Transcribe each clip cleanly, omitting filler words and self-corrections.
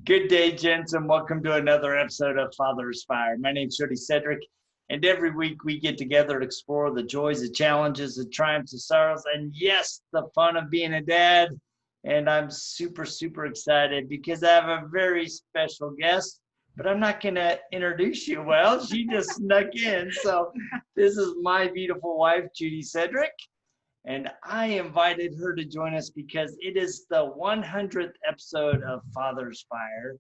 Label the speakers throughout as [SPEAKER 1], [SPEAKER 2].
[SPEAKER 1] Good day, gents, and welcome to another episode of FathersFyre. My name's Judie Sedrick, and every week we get together to explore the joys, the challenges, the triumphs, the sorrows, and yes, the fun of being a dad. And I'm super, super excited because I have a very special guest, but I'm not going to introduce you. Well, she just snuck in. So this is my beautiful wife, Judie Sedrick. And I invited her to join us because it is the 100th episode of FathersFyre.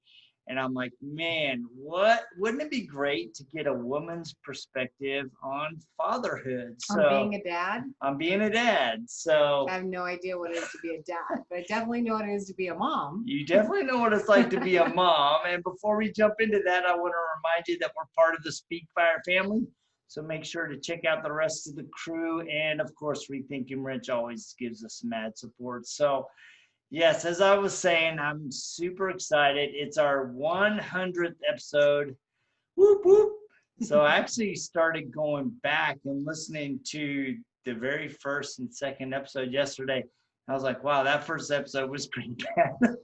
[SPEAKER 1] And I'm like, man, wouldn't it be great to get a woman's perspective on fatherhood?
[SPEAKER 2] On being a dad?
[SPEAKER 1] On being a dad. So
[SPEAKER 2] I have no idea what it is to be a dad, but I definitely know what it is to be a mom.
[SPEAKER 1] You definitely know what it's like to be a mom. And before we jump into that, I want to remind you that we're part of the FathersFyre family. So make sure to check out the rest of the crew. And of course, Rethinking Rich always gives us mad support. So yes, as I was saying, I'm super excited. It's our 100th episode. Whoop, whoop. So I actually started going back and listening to the very first and second episode yesterday. I was like, wow, that first episode was pretty bad.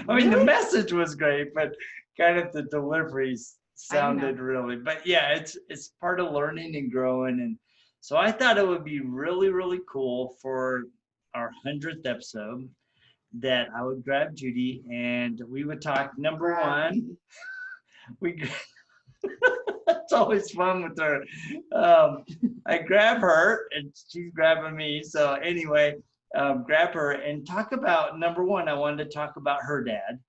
[SPEAKER 1] I mean, the message was great, but kind of the deliveries sounded really, but yeah, it's part of learning and growing. And so I thought it would be really, really cool for our 100th episode that I would grab Judie and we would talk. Number one, it's always fun with her. I grab her and she's grabbing me. So anyway, grab her and talk about, number one, I wanted to talk about her dad.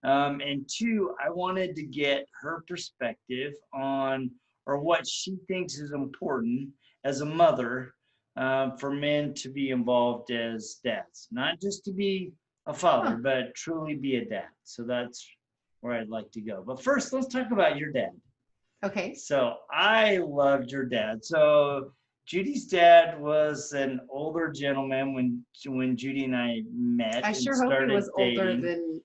[SPEAKER 1] And two, I wanted to get her perspective on, or what she thinks is important as a mother, for men to be involved as dads, not just to be a father, but truly be a dad. So that's where I'd like to go. But first, let's talk about your dad.
[SPEAKER 2] Okay.
[SPEAKER 1] So I loved your dad. So Judie's dad was an older gentleman when Judie and I met.
[SPEAKER 2] I sure hope he was older than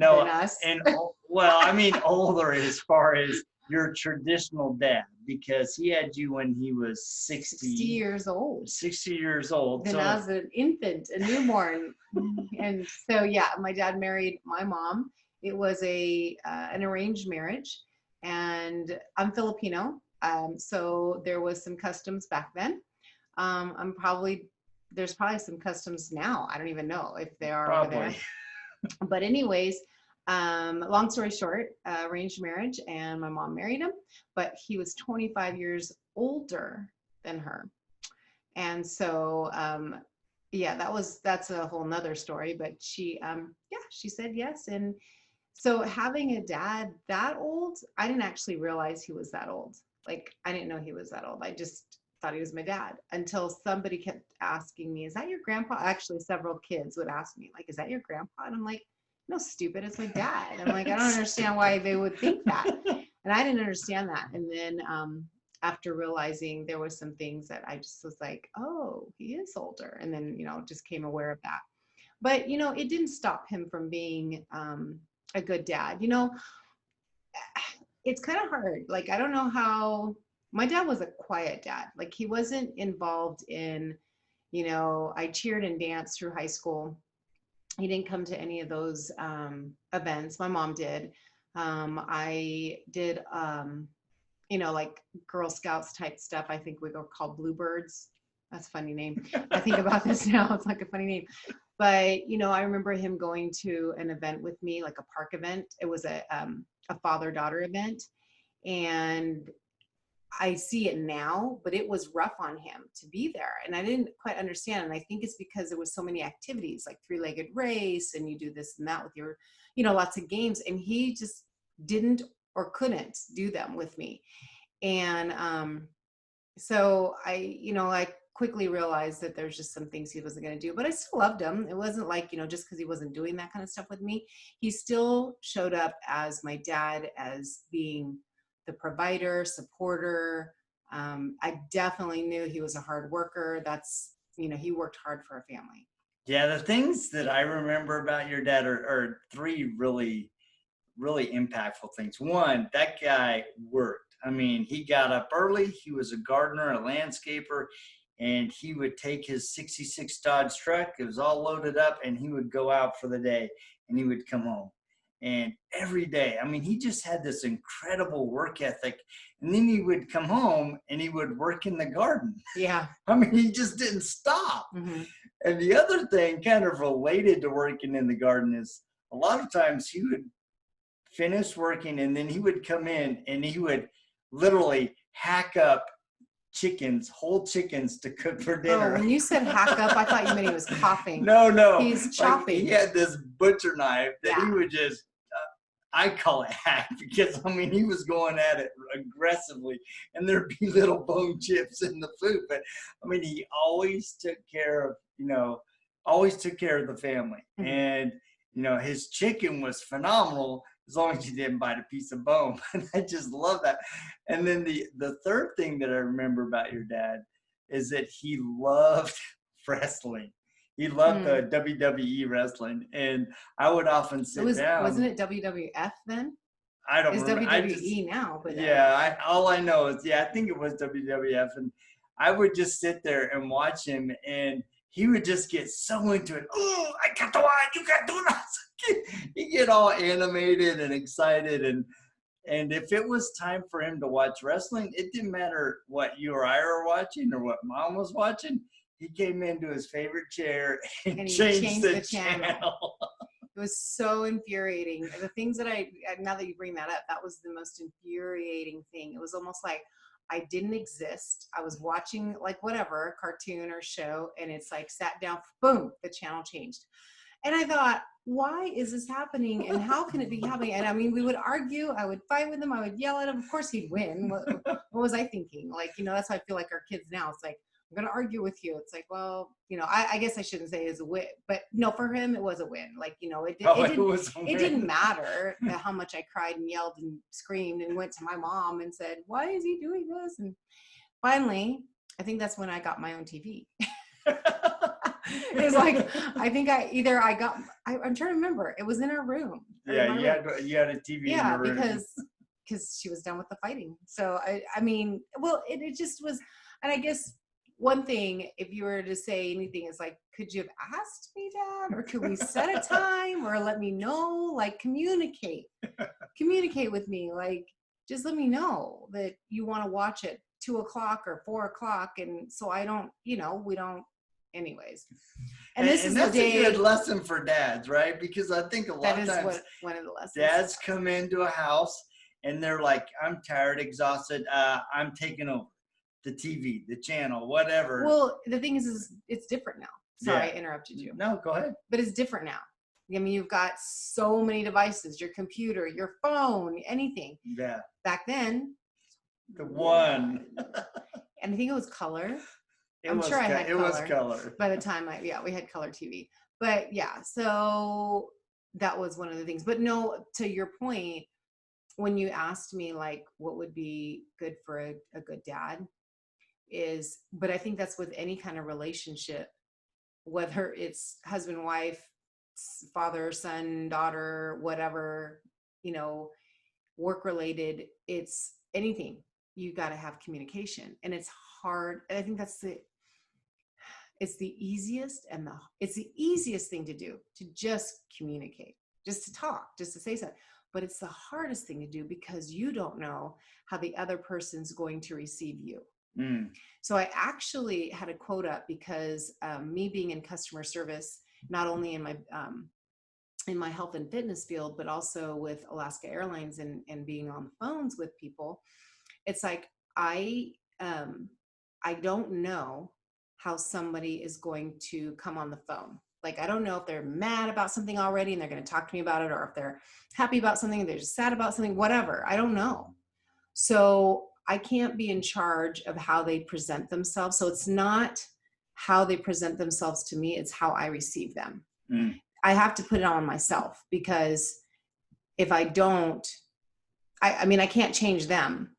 [SPEAKER 2] us.
[SPEAKER 1] And well, I mean older as far as your traditional dad, because he had you when he was 60
[SPEAKER 2] years old.
[SPEAKER 1] 60 years old.
[SPEAKER 2] Then I was an infant, a newborn. And so, yeah, my dad married my mom. It was an arranged marriage, and I'm Filipino. So there was some customs back then. There's probably some customs now. I don't even know if they are over there. But anyways, long story short, arranged marriage, and my mom married him, but he was 25 years older than her. And so, yeah, that's a whole nother story, but she said yes. And so having a dad that old, I didn't actually realize he was that old. Like, I didn't know he was that old. I just thought he was my dad until somebody kept asking me, is that your grandpa? Actually, several kids would ask me, like, is that your grandpa? And I'm like, no, stupid, it's my dad. I'm like, I don't understand why they would think that. And I didn't understand that. And then after realizing there was some things that I just was like, oh, he is older. And then, just came aware of that. But, it didn't stop him from being a good dad. It's kind of hard. Like, I don't know how. My dad was a quiet dad. Like, he wasn't involved in, I cheered and danced through high school. He didn't come to any of those events. My mom did. I did, like Girl Scouts type stuff. I think we were called Bluebirds. That's a funny name. I think about this now. It's like a funny name. But, I remember him going to an event with me, like a park event. It was a father-daughter event. And I see it now, but it was rough on him to be there. And I didn't quite understand. And I think it's because there was so many activities, like three-legged race, and you do this and that with your, lots of games. And he just didn't or couldn't do them with me. And so I quickly realized that there's just some things he wasn't going to do, but I still loved him. It wasn't like, just because he wasn't doing that kind of stuff with me. He still showed up as my dad, as being the provider, supporter. I definitely knew he was a hard worker. He worked hard for a family.
[SPEAKER 1] Yeah, the things that I remember about your dad are three really, really impactful things. One, that guy worked. I mean, he got up early. He was a gardener, a landscaper, and he would take his 66 Dodge truck. It was all loaded up, and he would go out for the day, and he would come home. And every day, I mean, he just had this incredible work ethic. And then he would come home and he would work in the garden.
[SPEAKER 2] Yeah.
[SPEAKER 1] I mean, he just didn't stop.
[SPEAKER 2] Mm-hmm.
[SPEAKER 1] And the other thing kind of related to working in the garden is a lot of times he would finish working and then he would come in and he would literally hack up chickens, whole chickens to cook for dinner.
[SPEAKER 2] Oh, when you said hack up, I thought you meant he was coughing.
[SPEAKER 1] No.
[SPEAKER 2] He's chopping.
[SPEAKER 1] Like, he had this butcher knife that
[SPEAKER 2] Yeah.
[SPEAKER 1] he would just, I call it hack because, I mean, he was going at it aggressively and there'd be little bone chips in the food. But, I mean, he always took care of, the family.
[SPEAKER 2] Mm-hmm.
[SPEAKER 1] And, his chicken was phenomenal as long as you didn't bite a piece of bone. And I just love that. And then the third thing that I remember about your dad is that he loved wrestling. He loved the WWE wrestling. And I would often sit down.
[SPEAKER 2] Wasn't it WWF then?
[SPEAKER 1] I don't
[SPEAKER 2] remember. It's WWE now. But
[SPEAKER 1] yeah, all I know is, I think it was WWF. And I would just sit there and watch him. And he would just get so into it. Oh, I got to watch. You got to do that. He'd get all animated and excited. And if it was time for him to watch wrestling, it didn't matter what you or I were watching or what mom was watching. He came into his favorite chair and changed the channel.
[SPEAKER 2] It was so infuriating. The things that now that you bring that up, that was the most infuriating thing. It was almost like I didn't exist. I was watching like whatever cartoon or show, and it's like sat down, boom, the channel changed. And I thought, why is this happening? And how can it be happening? And I mean, we would argue. I would fight with him. I would yell at him. Of course, he'd win. What was I thinking? Like, that's how I feel like our kids now. It's like, I'm going to argue with you. It's like, well, I guess I shouldn't say it's a win, but no, for him, it was a win. Like, it didn't matter how much I cried and yelled and screamed and went to my mom and said, why is he doing this? And finally, I think that's when I got my own TV. It's like, I think I'm trying to remember. It was in our room.
[SPEAKER 1] Yeah, you had a TV in your room.
[SPEAKER 2] because she was done with the fighting. So, I mean, well, it just was, and I guess one thing, if you were to say anything, is like, could you have asked me, Dad? Or could we set a time or let me know? Like, communicate with me. Like, just let me know that you want to watch it 2:00 or 4:00. And so I don't, we don't, anyways. And this is
[SPEAKER 1] that's
[SPEAKER 2] the day.
[SPEAKER 1] A good lesson for dads, right? Because I think a lot of times
[SPEAKER 2] one of the lessons.
[SPEAKER 1] Dads come into a house and they're like, I'm tired, exhausted. I'm taking over the TV, the channel, whatever.
[SPEAKER 2] Well, the thing is it's different now. Sorry, I interrupted you.
[SPEAKER 1] No, go ahead.
[SPEAKER 2] But it's different now. I mean, you've got so many devices, your computer, your phone, anything.
[SPEAKER 1] Yeah.
[SPEAKER 2] Back then.
[SPEAKER 1] The one.
[SPEAKER 2] And I think it was color.
[SPEAKER 1] It was color.
[SPEAKER 2] By the time we had color TV. But yeah, so that was one of the things. But no, to your point, when you asked me like what would be good for a good dad but I think that's with any kind of relationship, whether it's husband, wife, father, son, daughter, whatever, work related, it's anything. You got to have communication, and it's hard. And I think it's the easiest thing to do, to just communicate, just to talk, just to say something. But it's the hardest thing to do because you don't know how the other person's going to receive you.
[SPEAKER 1] Mm.
[SPEAKER 2] So I actually had a quote up because me being in customer service, not only in my health and fitness field, but also with Alaska Airlines and being on the phones with people, it's like I don't know how somebody is going to come on the phone. Like, I don't know if they're mad about something already and they're going to talk to me about it, or if they're happy about something and they're just sad about something, whatever. I don't know. So I can't be in charge of how they present themselves. So it's not how they present themselves to me, it's how I receive them. Mm. I have to put it on myself, because if I don't, I can't change them.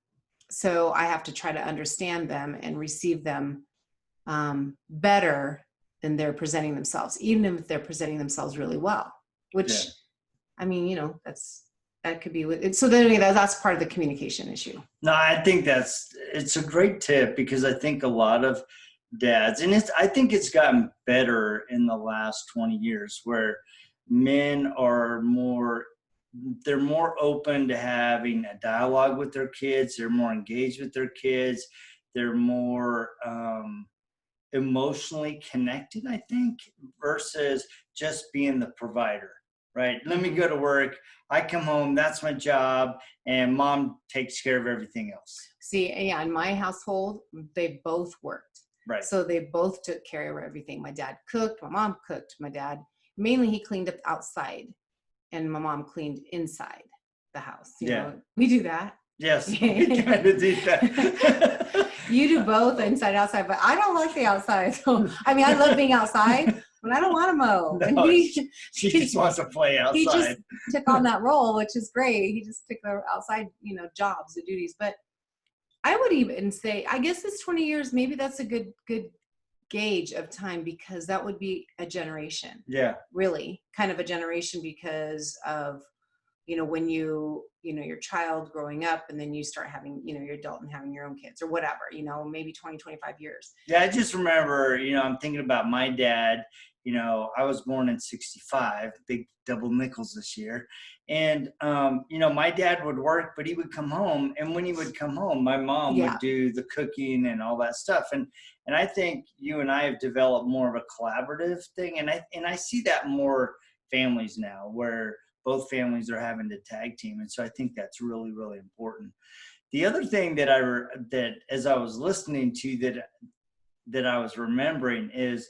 [SPEAKER 2] So I have to try to understand them and receive them better than they're presenting themselves, even if they're presenting themselves really well, which, yeah. I mean, that could be with it. So then that's part of the communication issue.
[SPEAKER 1] No, I think it's a great tip, because I think a lot of dads, and I think it's gotten better in the last 20 years, where men are more they're more open to having a dialogue with their kids. They're more engaged with their kids. They're more emotionally connected, I think, versus just being the provider, right? Let me go to work. I come home, that's my job, and mom takes care of everything else.
[SPEAKER 2] See, yeah, in my household, they both worked.
[SPEAKER 1] Right.
[SPEAKER 2] So they both took care of everything. My dad cooked, my mom cooked. My dad, mainly he cleaned up outside, and my mom cleaned inside the house. You know, we do that.
[SPEAKER 1] Yes, we kind of do that.
[SPEAKER 2] You do both, inside, outside, but I don't like the outside. So, I mean, I love being outside, but I don't want to mow.
[SPEAKER 1] No, and she just wants to play outside.
[SPEAKER 2] He just took on that role, which is great. He just took the outside, you know, jobs, the duties. But I would even say, I guess it's 20 years. Maybe that's a good gauge of time, because that would be a generation.
[SPEAKER 1] Yeah.
[SPEAKER 2] Really kind of a generation, because of, you know, when you know, your child growing up, and then you start having, you know, your adult and having your own kids or whatever, you know, maybe 20, 25 years.
[SPEAKER 1] Yeah. I just remember, you know, I'm thinking about my dad. You know, I was born in 65, big double nickels this year. And, you know, my dad would work, but he would come home. And when he would come home, my mom would do the cooking and all that stuff. And I think you and I have developed more of a collaborative thing. And I see that more families now, where both families are having to tag team. And so I think that's really, really important. The other thing that as I was listening to that I was remembering is,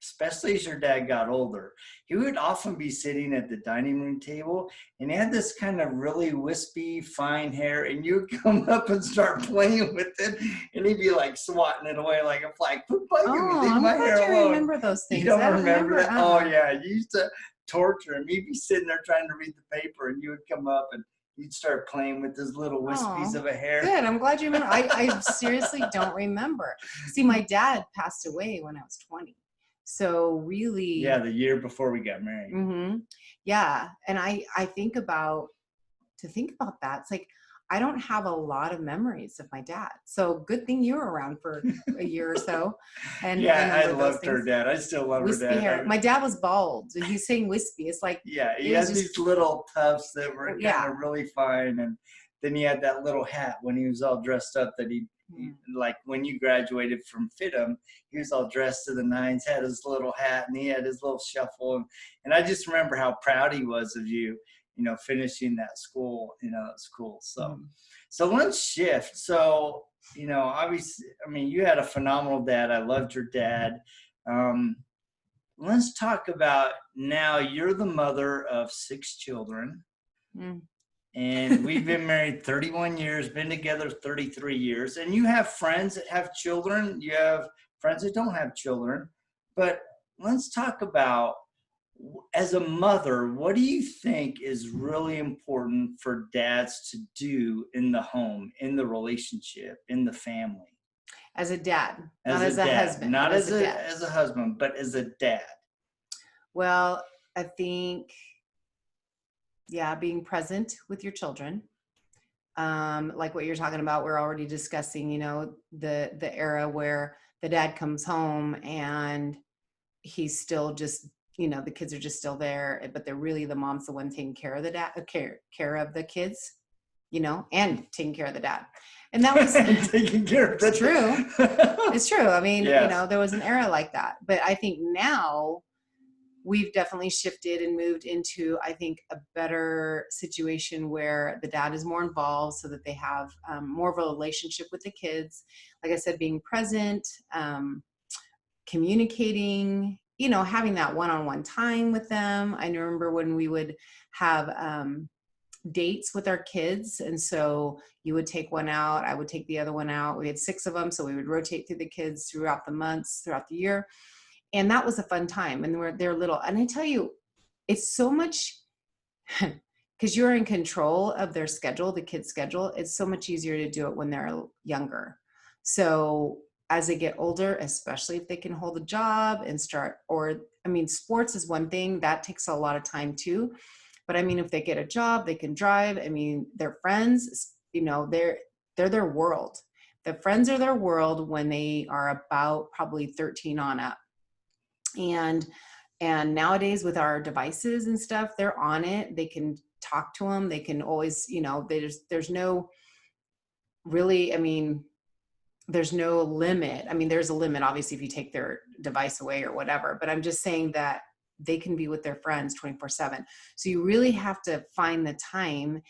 [SPEAKER 1] especially as your dad got older, he would often be sitting at the dining room table, and he had this kind of really wispy, fine hair, and you would come up and start playing with it, and he'd be like swatting it away like a flag. Leave my hair alone.
[SPEAKER 2] I remember those things.
[SPEAKER 1] You don't remember that? Oh, yeah. You used to torture him. He'd be sitting there trying to read the paper, and you would come up and you'd start playing with his little wispies of a hair.
[SPEAKER 2] Good. I'm glad you remember. I seriously don't remember. See, my dad passed away when I was 20. So really,
[SPEAKER 1] yeah, the year before we got married.
[SPEAKER 2] Mm-hmm. Yeah, and I think about that. It's like, I don't have a lot of memories of my dad. So good thing you were around for a year or so. And
[SPEAKER 1] yeah, I loved her dad. I still love her dad.
[SPEAKER 2] Hair. My dad was bald, and he's saying wispy. It's like,
[SPEAKER 1] yeah, he had these little tufts that were kind of really fine, and then he had that little hat when he was all dressed up that he like when you graduated from FITM, he was all dressed to the nines, had his little hat, and he had his little shuffle. And I just remember how proud he was of you, you know, finishing that school. You know, it's cool. So, so let's shift. So, you know, obviously, I mean, you had a phenomenal dad. I loved your dad. Let's talk about now. You're the mother of 6 children. And we've been married 31 years, been together 33 years. And you have friends that have children. You have friends that don't have children. But let's talk about, as a mother, what do you think is really important for dads to do in the home, in the relationship, in the family?
[SPEAKER 2] As a dad, not as a husband.
[SPEAKER 1] Not as a husband, but as a dad.
[SPEAKER 2] Well, I think, being present with your children. Like what you're talking about, we're already discussing, you know, the era where the dad comes home and he's still just, you know, the kids are just still there, but they're really, the mom's the one taking care of the dad, care of the kids, you know, and taking care of the dad. And that was
[SPEAKER 1] taking care of the
[SPEAKER 2] true. It's true. I mean, you know, there was an era like that, but I think now we've definitely shifted and moved into, I think, a better situation where the dad is more involved, so that they have more of a relationship with the kids. Like I said, being present, communicating, you know, having that one-on-one time with them. I remember when we would have dates with our kids. And so you would take one out, I would take the other one out. We had 6 of them. So we would rotate through the kids throughout the months, throughout the year. And that was a fun time. And they're little. And I tell you, it's so much, because you're in control of their schedule, the kids' schedule. It's so much easier to do it when they're younger. So as they get older, especially if they can hold a job and start, or, I mean, sports is one thing that takes a lot of time too. But I mean, if they get a job, they can drive. I mean, their friends, you know, they're their world. The friends are their world when they are about probably 13 on up. And nowadays with our devices and stuff, they're on it. They can talk to them. They can always, you know, there's no really, I mean, there's no limit. I mean, there's a limit, obviously, if you take their device away or whatever, but I'm just saying that they can be with their friends 24/7. So you really have to find the time,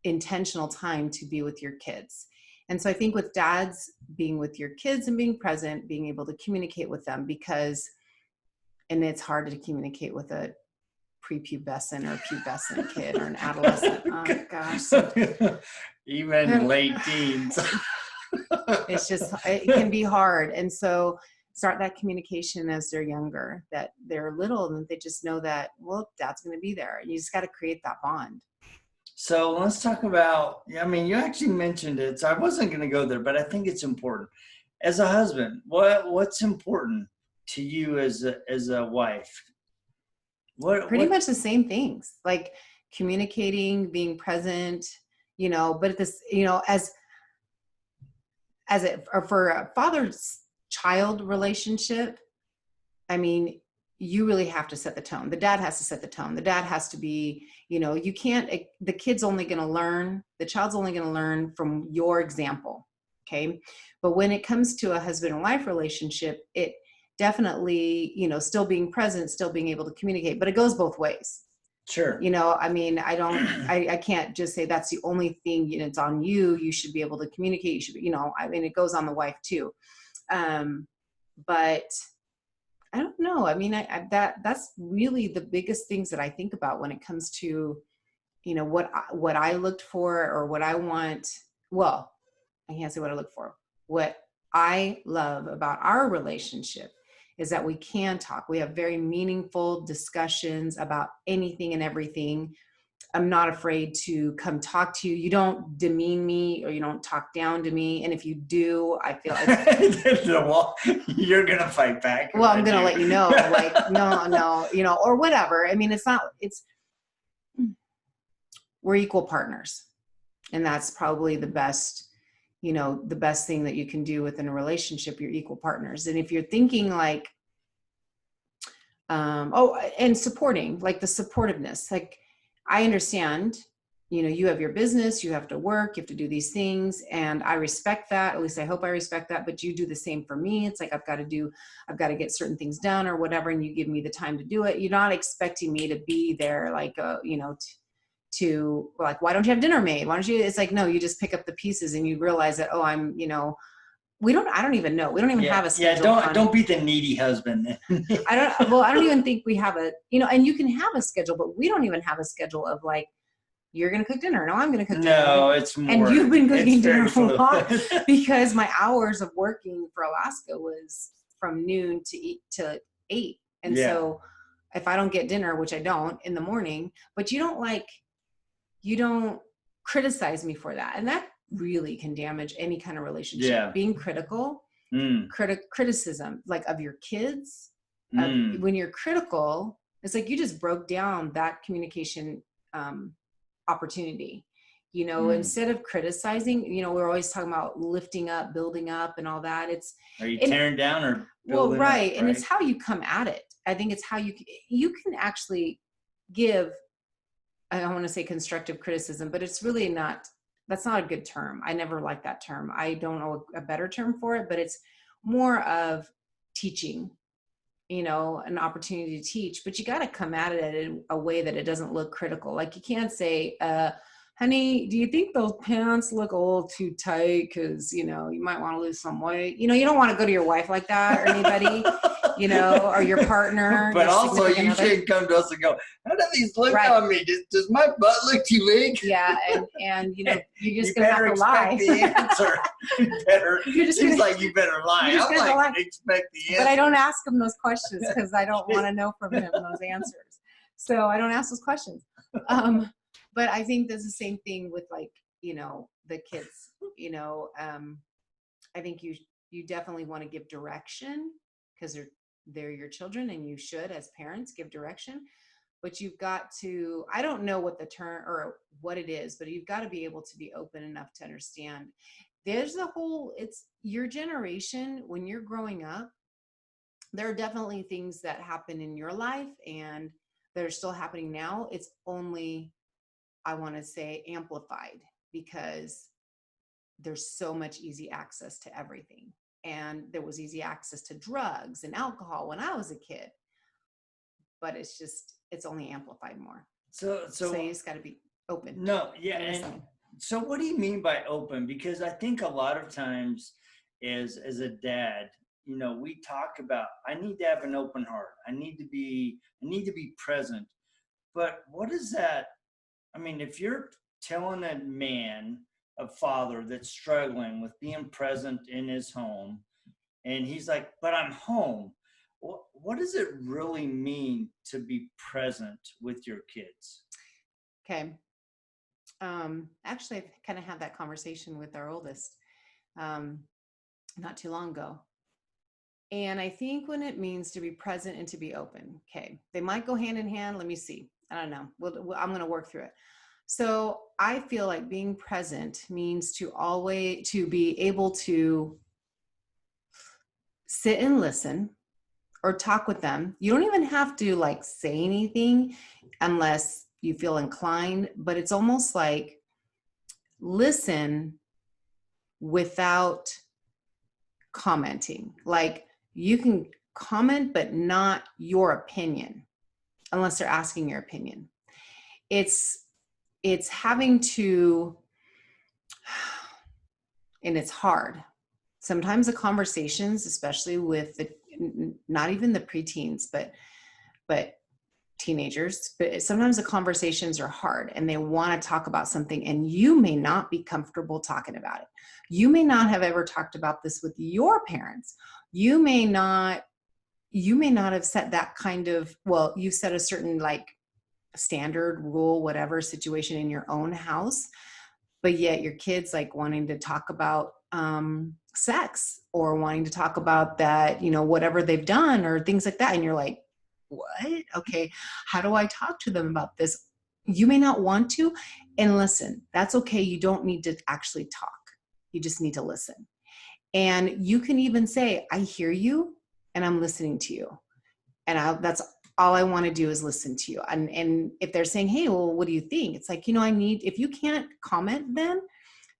[SPEAKER 2] intentional time, to be with your kids. And so I think with dads, being with your kids and being present, being able to communicate with them, because, and it's hard to communicate with a prepubescent or pubescent kid or an adolescent. Oh gosh.
[SPEAKER 1] Even late teens.
[SPEAKER 2] It's just, it can be hard. And so start that communication as they're younger, that they're little, and they just know that, well, dad's going to be there. And you just got to create that bond.
[SPEAKER 1] So let's talk about, I mean, you actually mentioned it, so I wasn't going to go there, but I think it's important. As a husband, what's important to you as a wife?
[SPEAKER 2] Pretty much the same things, like communicating, being present, you know, but this, you know, for a father-child relationship, I mean, you really have to set the tone. The dad has to set the tone. The dad has to be, you know, you can't, the kid's only going to learn, the child's only going to learn from your example. Okay. But when it comes to a husband and wife relationship, it definitely, you know, still being present, still being able to communicate, but it goes both ways.
[SPEAKER 1] Sure.
[SPEAKER 2] You know, I mean, I can't just say that's the only thing, you know, it's on you. You should be able to communicate. You should be, you know, I mean, it goes on the wife too. But I don't know. I mean, that's really the biggest things that I think about when it comes to, you know, what I looked for or what I want. Well, I can't say what I look for. What I love about our relationship is that we can talk. We have very meaningful discussions about anything and everything. I'm not afraid to come talk to you. You don't demean me, or you don't talk down to me. And if you do, I feel
[SPEAKER 1] you're going to fight back.
[SPEAKER 2] Well, I'm going to let you know, like, no, you know, or whatever. I mean, we're equal partners. And that's probably the best, you know, the best thing that you can do within a relationship. You're equal partners. And if you're thinking like, and supporting, like the supportiveness, like, I understand, you know, you have your business, you have to work, you have to do these things. And I respect that. At least I hope I respect that, but you do the same for me. It's like, I've got to get certain things done or whatever. And you give me the time to do it. You're not expecting me to be there, like, you know, to like, why don't you have dinner made? Why don't you, it's like, no, you just pick up the pieces and you realize that, oh, I'm, you know, I don't even know. We don't even have a schedule.
[SPEAKER 1] Yeah, don't be the needy husband.
[SPEAKER 2] I don't even think we have a, you know, and you can have a schedule, but we don't even have a schedule of like, you're going to cook dinner. No, I'm going to cook dinner.
[SPEAKER 1] No, it's more.
[SPEAKER 2] And you've been cooking dinner a lot because my hours of working for Alaska was from noon to 8. And so if I don't get dinner, which I don't in the morning, but you don't criticize me for that. And that really can damage any kind of relationship. Yeah. Being critical, criticism, like of your kids, when you're critical, it's like you just broke down that communication opportunity, you know, instead of criticizing, you know, we're always talking about lifting up, building up and all that. Are you
[SPEAKER 1] tearing down or building
[SPEAKER 2] up, right? And it's how you come at it. I think it's how you can actually give, I don't want to say constructive criticism, but it's really not, that's not a good term. I never liked that term. I don't know a better term for it, but it's more of teaching, you know, an opportunity to teach, but you got to come at it in a way that it doesn't look critical. Like you can't say, honey, do you think those pants look a little too tight? Cause you know, you might want to lose some weight. You know, you don't want to go to your wife like that or anybody, you know, or your partner.
[SPEAKER 1] But also you shouldn't come to us and go, how do these look on me? Does my butt look too big?
[SPEAKER 2] Yeah. And you know, you're just going to have to lie.
[SPEAKER 1] The answer. Seems like you better lie. I'm like, expect the answer.
[SPEAKER 2] But I don't ask him those questions because I don't want to know from him those answers. So I don't ask those questions. But I think there's the same thing with like, you know, the kids, you know, I think you definitely want to give direction because they're your children and you should, as parents, give direction, but you've got to, I don't know what the term or what it is, but you've got to be able to be open enough to understand. There's it's your generation when you're growing up, there are definitely things that happen in your life and that are still happening now. It's only I want to say amplified, because there's so much easy access to everything. And there was easy access to drugs and alcohol when I was a kid, but it's only amplified more. So you just got to be open.
[SPEAKER 1] No, yeah. And so what do you mean by open? Because I think a lot of times as a dad, we talk about, I need to have an open heart. I need to be present. But what is that? I mean, if you're telling a man, a father that's struggling with being present in his home, and he's like, but I'm home. What does it really mean to be present with your kids?
[SPEAKER 2] Okay. Actually, I kind of had that conversation with our oldest not too long ago. And I think when it means to be present and to be open, okay, they might go hand in hand. Let me see. I don't know. I'm going to work through it. So I feel like being present means to be able to sit and listen or talk with them. You don't even have to like say anything unless you feel inclined, but it's almost like listen without commenting. Like you can comment, but not your opinion, unless they're asking your opinion. It's having to, and it's hard. Sometimes the conversations, especially with not even the preteens, but teenagers, but sometimes the conversations are hard and they want to talk about something and you may not be comfortable talking about it. You may not have ever talked about this with your parents. You may not have set that kind of, well, you set a certain like standard rule, whatever situation in your own house, but yet your kids like wanting to talk about sex or wanting to talk about that, whatever they've done or things like that. And you're like, what? Okay. How do I talk to them about this? You may not want to. And listen, that's okay. You don't need to actually talk. You just need to listen. And you can even say, I hear you and I'm listening to you. And that's all I want to do is listen to you. And if they're saying, hey, well, what do you think? It's like, if you can't comment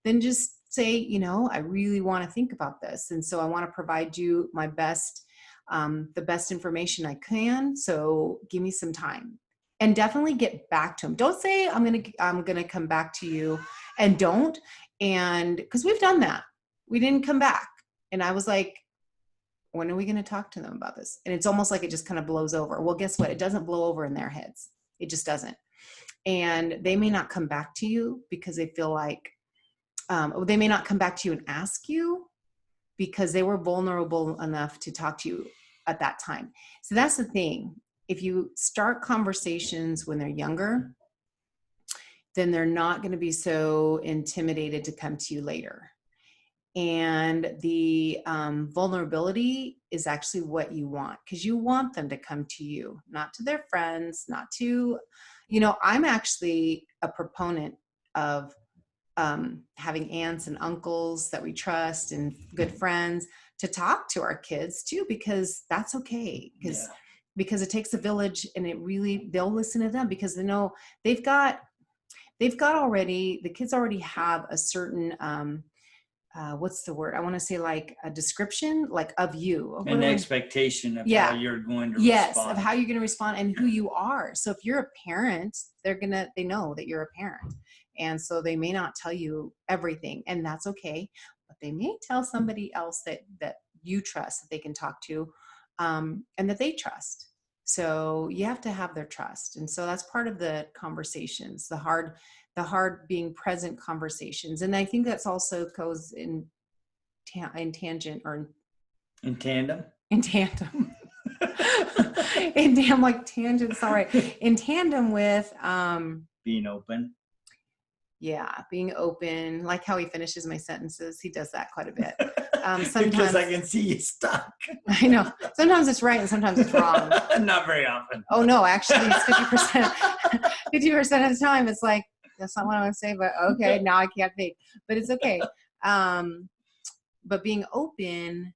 [SPEAKER 2] then just say, I really want to think about this. And so I want to provide you my best, the best information I can. So give me some time and definitely get back to them. Don't say, I'm going to come back to you and don't. And because we've done that, we didn't come back. And I was like, when are we going to talk to them about this? And it's almost like it just kind of blows over. Well, guess what? It doesn't blow over in their heads. It just doesn't. And they may not come back to you because they feel like, they may not come back to you and ask you because they were vulnerable enough to talk to you at that time. So that's the thing. If you start conversations when they're younger, then they're not going to be so intimidated to come to you later. And the vulnerability is actually what you want, because you want them to come to you, not to their friends, not to, I'm actually a proponent of having aunts and uncles that we trust and good friends to talk to our kids too, because that's okay. Because it takes a village, and they'll listen to them because they know they've got already, the kids already have a certain, what's the word? I want to say like a description, like of you.
[SPEAKER 1] An expectation of how you're going to respond.
[SPEAKER 2] Yes, of how you're going to respond and who you are. So if you're a parent, they know that you're a parent. And so they may not tell you everything, and that's okay. But they may tell somebody else that you trust, that they can talk to, and that they trust. So you have to have their trust. And so that's part of the conversations, the hard being present conversations. And I think that's also goes in tangent or
[SPEAKER 1] in tandem.
[SPEAKER 2] In tandem. I'm like tangents, all right. In tandem with
[SPEAKER 1] being open.
[SPEAKER 2] Yeah, being open, like how he finishes my sentences. He does that quite a bit. Sometimes,
[SPEAKER 1] because I can see you stuck.
[SPEAKER 2] I know. Sometimes it's right and sometimes it's wrong.
[SPEAKER 1] Not very often.
[SPEAKER 2] Oh, no, actually, it's 50%. 50% of the time, it's like, that's not what I want to say, but okay, now I can't think. But it's okay. But being open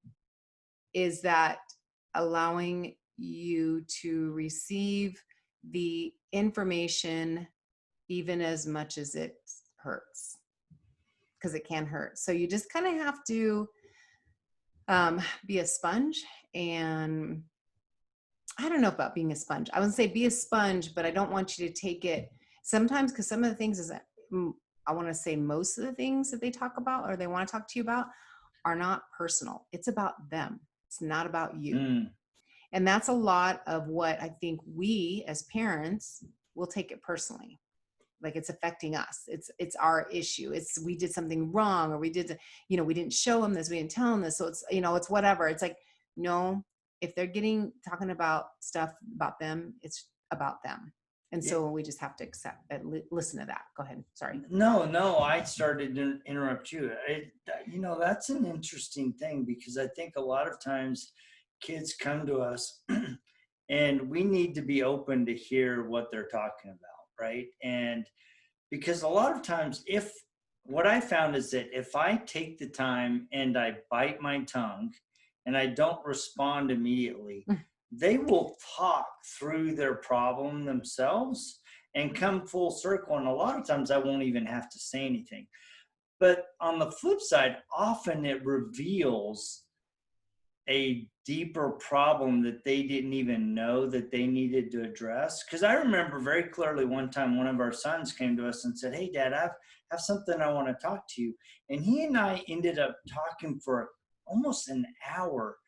[SPEAKER 2] is that allowing you to receive the information even as much as it hurts, because it can hurt. So you just kind of have to be a sponge. And I don't know about being a sponge. I wouldn't say be a sponge, but I don't want you to take it sometimes, because some of the things I want to say most of the things that they talk about or they want to talk to you about are not personal. It's about them. It's not about you. And that's a lot of what I think we as parents will take it personally. Like it's affecting us. It's our issue. We did something wrong, or we didn't show them this, we didn't tell them this. So it's, it's whatever. It's like, no, if they're talking about stuff about them, it's about them. And so we just have to accept and listen to that. Go ahead. Sorry.
[SPEAKER 1] No, I started to interrupt you. That's an interesting thing, because I think a lot of times kids come to us and we need to be open to hear what they're talking about. Right. And because a lot of times what I found is that if I take the time and I bite my tongue and I don't respond immediately, they will talk through their problem themselves and come full circle. And a lot of times I won't even have to say anything. But on the flip side, often it reveals a deeper problem that they didn't even know that they needed to address. Because I remember very clearly one time one of our sons came to us and said, "Hey, Dad, I have something I want to talk to you." And he and I ended up talking for almost an hour.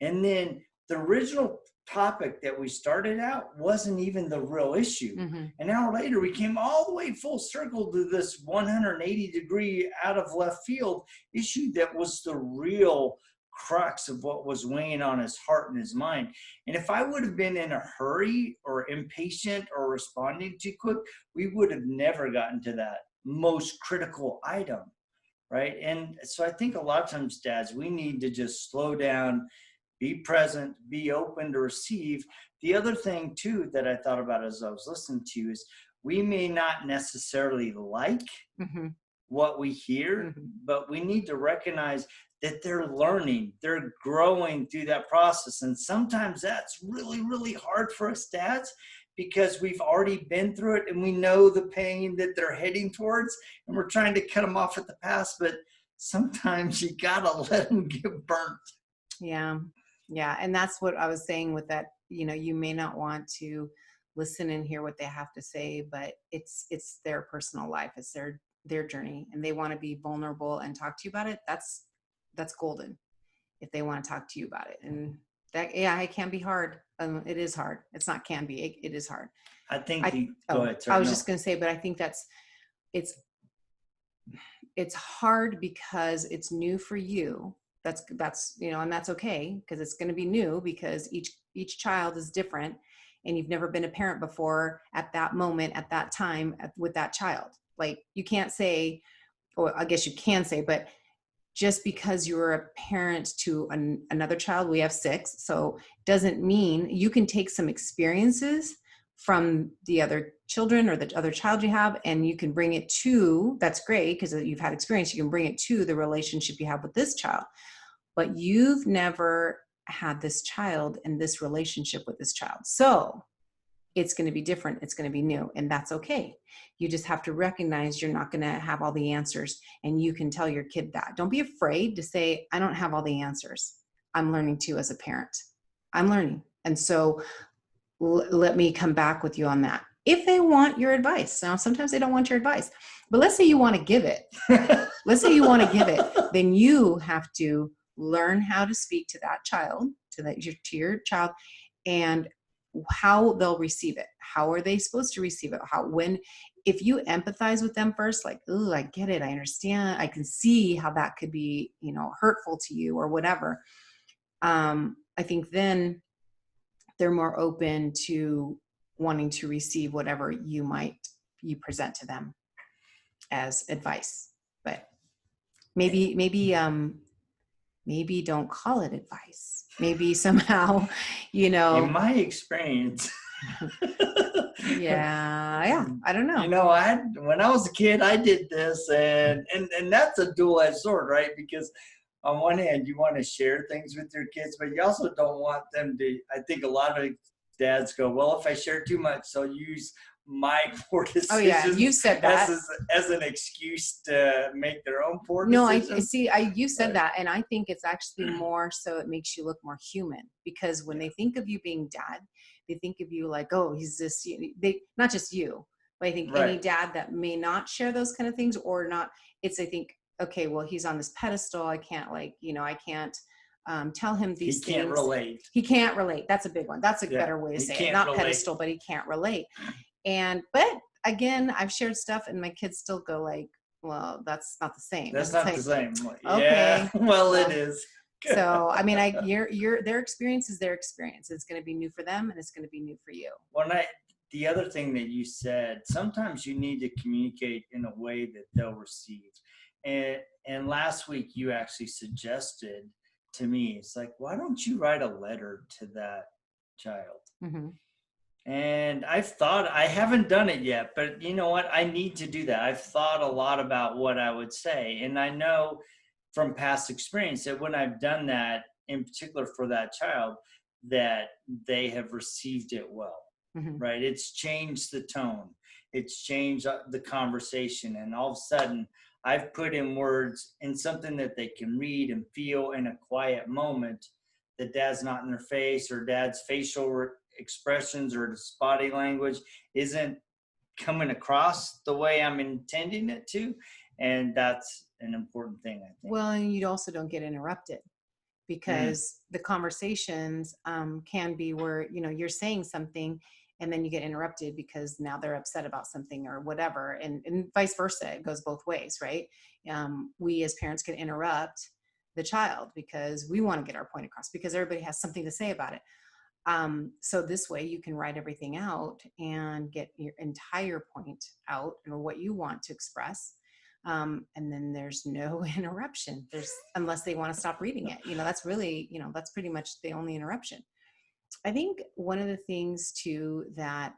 [SPEAKER 1] And then the original topic that we started out wasn't even the real issue. An hour later, we came all the way full circle to this 180-degree out of left field issue that was the real crux of what was weighing on his heart and his mind. And if I would have been in a hurry or impatient or responding too quick, we would have never gotten to that most critical item, right? And so I think a lot of times, dads, we need to just slow down, be present, be open to receive. The other thing too that I thought about as I was listening to you is we may not necessarily like what we hear, but we need to recognize that they're learning, they're growing through that process. And sometimes that's really, really hard for us dads, because we've already been through it and we know the pain that they're heading towards, and we're trying to cut them off at the pass. But sometimes you gotta let them get burnt.
[SPEAKER 2] Yeah. And that's what I was saying with that, you may not want to listen and hear what they have to say, but it's their personal life. It's their journey, and they want to be vulnerable and talk to you about it. That's golden if they want to talk to you about it. And that, it can be hard. It is hard. It's not can be, it is hard.
[SPEAKER 1] I think go ahead, sorry,
[SPEAKER 2] I was just going to say, but I think it's hard because it's new for you. That's and that's okay, because it's going to be new, because each child is different, and you've never been a parent before at that moment, at that time, with that child. Like, you can't say, or I guess you can say, but just because you're a parent to another child, we have 6, so doesn't mean you can take some experiences from the other children or the other child you have, and you can bring it to, that's great, because you've had experience, you can bring it to the relationship you have with this child. But you've never had this child and this relationship with this child. So it's going to be different. It's going to be new, and that's okay. You just have to recognize you're not going to have all the answers, and you can tell your kid that. Don't be afraid to say, I don't have all the answers. I'm learning too as a parent. I'm learning. And so let me come back with you on that. If they want your advice. Now, sometimes they don't want your advice, but let's say you want to give it. Then you have to learn how to speak to that child, to your child, and how they'll receive it. How are they supposed to receive it? If you empathize with them first, like, oh, I get it, I understand, I can see how that could be, hurtful to you or whatever. I think then they're more open to wanting to receive whatever you present to them as advice. But maybe don't call it advice. Maybe somehow,
[SPEAKER 1] In my experience.
[SPEAKER 2] Yeah. I don't know.
[SPEAKER 1] When I was a kid, I did this, and that's a dual-edged sword, right? Because on one hand, you want to share things with your kids, but you also don't want them to, I think a lot of dads go, well, if I share too much, they'll use my poor decisions.
[SPEAKER 2] Oh yeah, you said that
[SPEAKER 1] as an excuse to make their own poor
[SPEAKER 2] no,
[SPEAKER 1] decisions.
[SPEAKER 2] you said that, and I think it's actually more so it makes you look more human, because when they think of you being dad, they think of you like, oh, he's this, they, not just you, but I think any dad that may not share those kind of things or not, it's, I think, okay, well, he's on this pedestal. I can't I can't tell him these things.
[SPEAKER 1] He can't relate.
[SPEAKER 2] He can't relate. That's a big one. That's a better way to say it. Not relate. Pedestal, but he can't relate. But again, I've shared stuff and my kids still go like, well, that's not the same.
[SPEAKER 1] That's not the same.
[SPEAKER 2] Okay.
[SPEAKER 1] Yeah, well, it is.
[SPEAKER 2] So, I mean, their experience is their experience. It's going to be new for them and it's going to be new for you.
[SPEAKER 1] Well, the other thing that you said, sometimes you need to communicate in a way that they'll receive. And last week you actually suggested to me, it's like, why don't you write a letter to that child? Mm-hmm. And I haven't done it yet, but you know what? I need to do that. I've thought a lot about what I would say. And I know from past experience that when I've done that, in particular for that child, that they have received it well, right? It's changed the tone. It's changed the conversation. And all of a sudden, I've put in words in something that they can read and feel in a quiet moment that dad's not in their face, or dad's facial expressions or his body language isn't coming across the way I'm intending it to. And that's an important thing, I think.
[SPEAKER 2] Well, and you also don't get interrupted, because the conversations can be where, you're saying something and then you get interrupted because now they're upset about something or whatever. And vice versa. It goes both ways, right? We as parents can interrupt the child because we want to get our point across, because everybody has something to say about it. So this way you can write everything out and get your entire point out and what you want to express. And then there's no interruption. Unless they want to stop reading it. That's really, that's pretty much the only interruption. I think one of the things too that,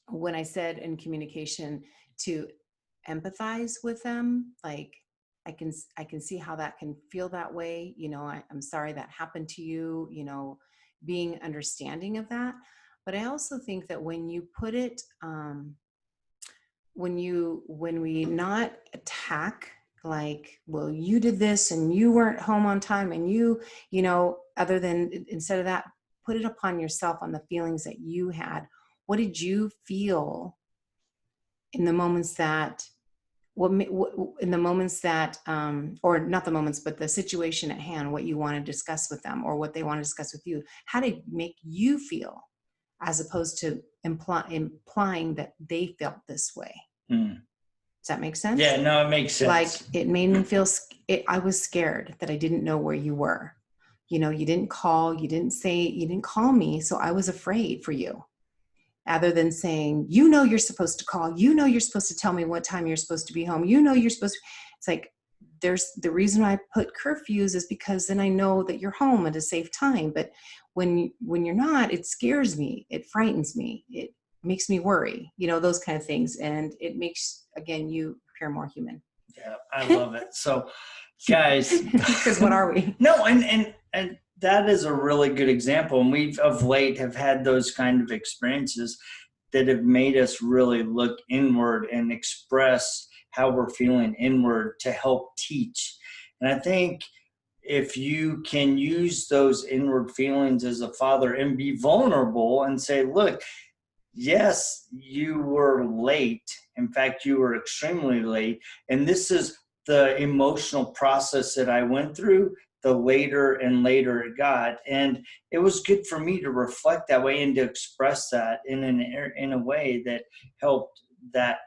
[SPEAKER 2] when I said in communication to empathize with them, like I can see how that can feel that way. I'm sorry that happened to you, being understanding of that. But I also think that when you put it, when we not attack, like, well, you did this and you weren't home on time and other than, instead of that, put it upon yourself on the feelings that you had. What did you feel in the moments that, or not the moments, but the situation at hand, what you want to discuss with them or what they want to discuss with you? How did it make you feel, as opposed to implying that they felt this way? Does that make sense?
[SPEAKER 1] Yeah, no, it makes sense.
[SPEAKER 2] Like, it made me feel, I was scared that I didn't know where you were. You didn't call, you didn't call me. So I was afraid for you. Other than saying, you're supposed to call, you're supposed to tell me what time you're supposed to be home. You're supposed to, it's like, there's the reason I put curfews is because then I know that you're home at a safe time. But when you're not, it scares me. It frightens me. It makes me worry, those kind of things. And it makes, again, you appear more human.
[SPEAKER 1] Yeah, I love it. So guys,
[SPEAKER 2] because what are we?
[SPEAKER 1] No, and that is a really good example. And we've of late have had those kind of experiences that have made us really look inward and express how we're feeling inward to help teach. And I think if you can use those inward feelings as a father and be vulnerable and say, look, yes, you were late. In fact, you were extremely late. And this is the emotional process that I went through, the later and later it got. And it was good for me to reflect that way and to express that in a way that helped that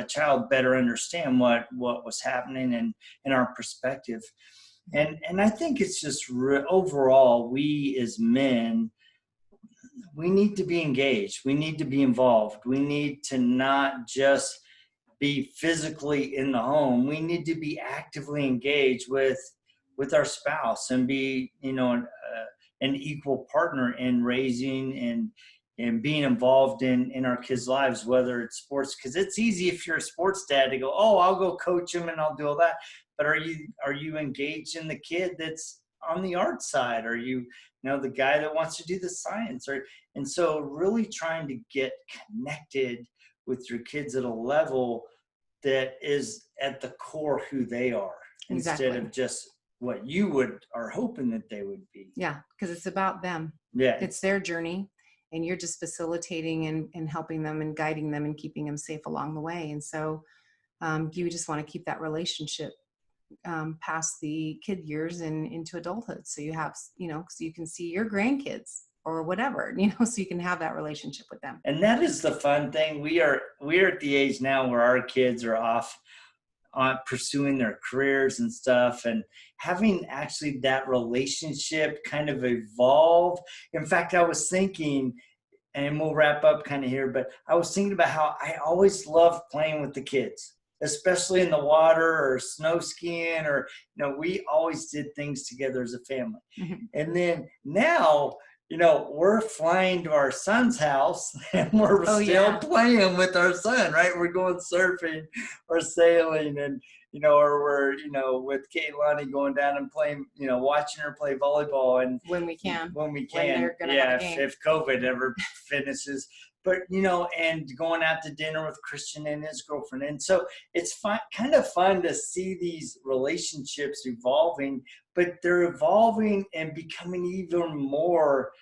[SPEAKER 1] child better understand what was happening and our perspective. And I think it's just overall, we as men, we need to be engaged. We need to be involved. We need to not just be physically in the home. We need to be actively engaged with our spouse and be, an equal partner in raising and being involved in our kids' lives, whether it's sports, because it's easy if you're a sports dad to go, oh, I'll go coach them and I'll do all that. But are you engaged in the kid that's on the art side? Are you, the guy that wants to do the science? And so really trying to get connected with your kids at a level that is at the core who they are, instead of just what you are hoping that they would be.
[SPEAKER 2] Yeah, because it's about them.
[SPEAKER 1] Yeah.
[SPEAKER 2] It's their journey, and you're just facilitating and helping them and guiding them and keeping them safe along the way. And so you just want to keep that relationship past the kid years and into adulthood. So you have, so you can see your grandkids or whatever, so you can have that relationship with them.
[SPEAKER 1] And that is the fun thing. We're at the age now where our kids are off on pursuing their careers and stuff, and having actually that relationship kind of evolve. In fact, I was thinking, and we'll wrap up kind of here, but I was thinking about how I always loved playing with the kids, especially in the water or snow skiing, or, we always did things together as a family. Mm-hmm. And then now, we're flying to our son's house and we're still playing with our son, right? We're going surfing or sailing, and, or we're, with Kaylani going down and playing, watching her play volleyball. And
[SPEAKER 2] when we can,
[SPEAKER 1] when they're gonna have a game. If COVID ever finishes, but, and going out to dinner with Christian and his girlfriend. And so it's kind of fun to see these relationships evolving, but they're evolving and becoming even more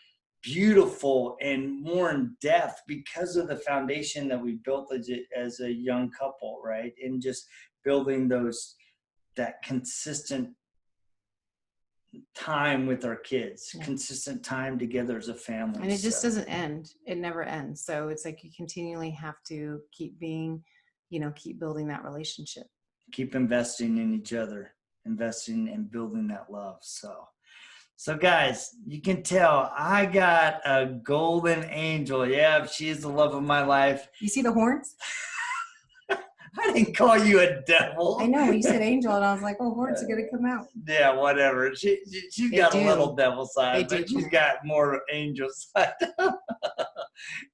[SPEAKER 1] beautiful and more in depth because of the foundation that we built as a young couple, right? And just building that consistent time with our kids, consistent time together as a family.
[SPEAKER 2] And it just doesn't end. It never ends. So it's like you continually have to keep being, keep building that relationship. Keep
[SPEAKER 1] investing in each other, investing and building that love. So guys, you can tell I got a golden angel. Yeah, she is the love of my life.
[SPEAKER 2] You see the horns?
[SPEAKER 1] I didn't call you a devil.
[SPEAKER 2] I know, you said angel, and I was like, oh, horns are going to come out.
[SPEAKER 1] Yeah, whatever. She's got a little devil side, but she's got more angel side.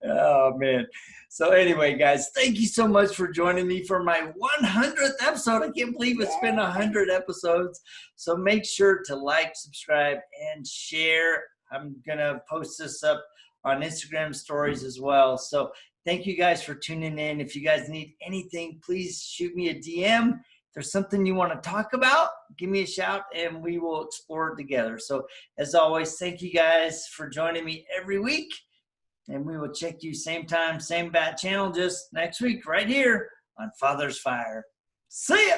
[SPEAKER 1] Oh, man. So anyway, guys, thank you so much for joining me for my 100th episode. I can't believe it's been 100 episodes. So make sure to like, subscribe, and share. I'm going to post this up on Instagram stories as well. So thank you guys for tuning in. If you guys need anything, please shoot me a DM. If there's something you want to talk about, give me a shout and we will explore it together. So as always, thank you guys for joining me every week. And we will check you same time, same bat channel, just next week right here on FathersFyre. See ya!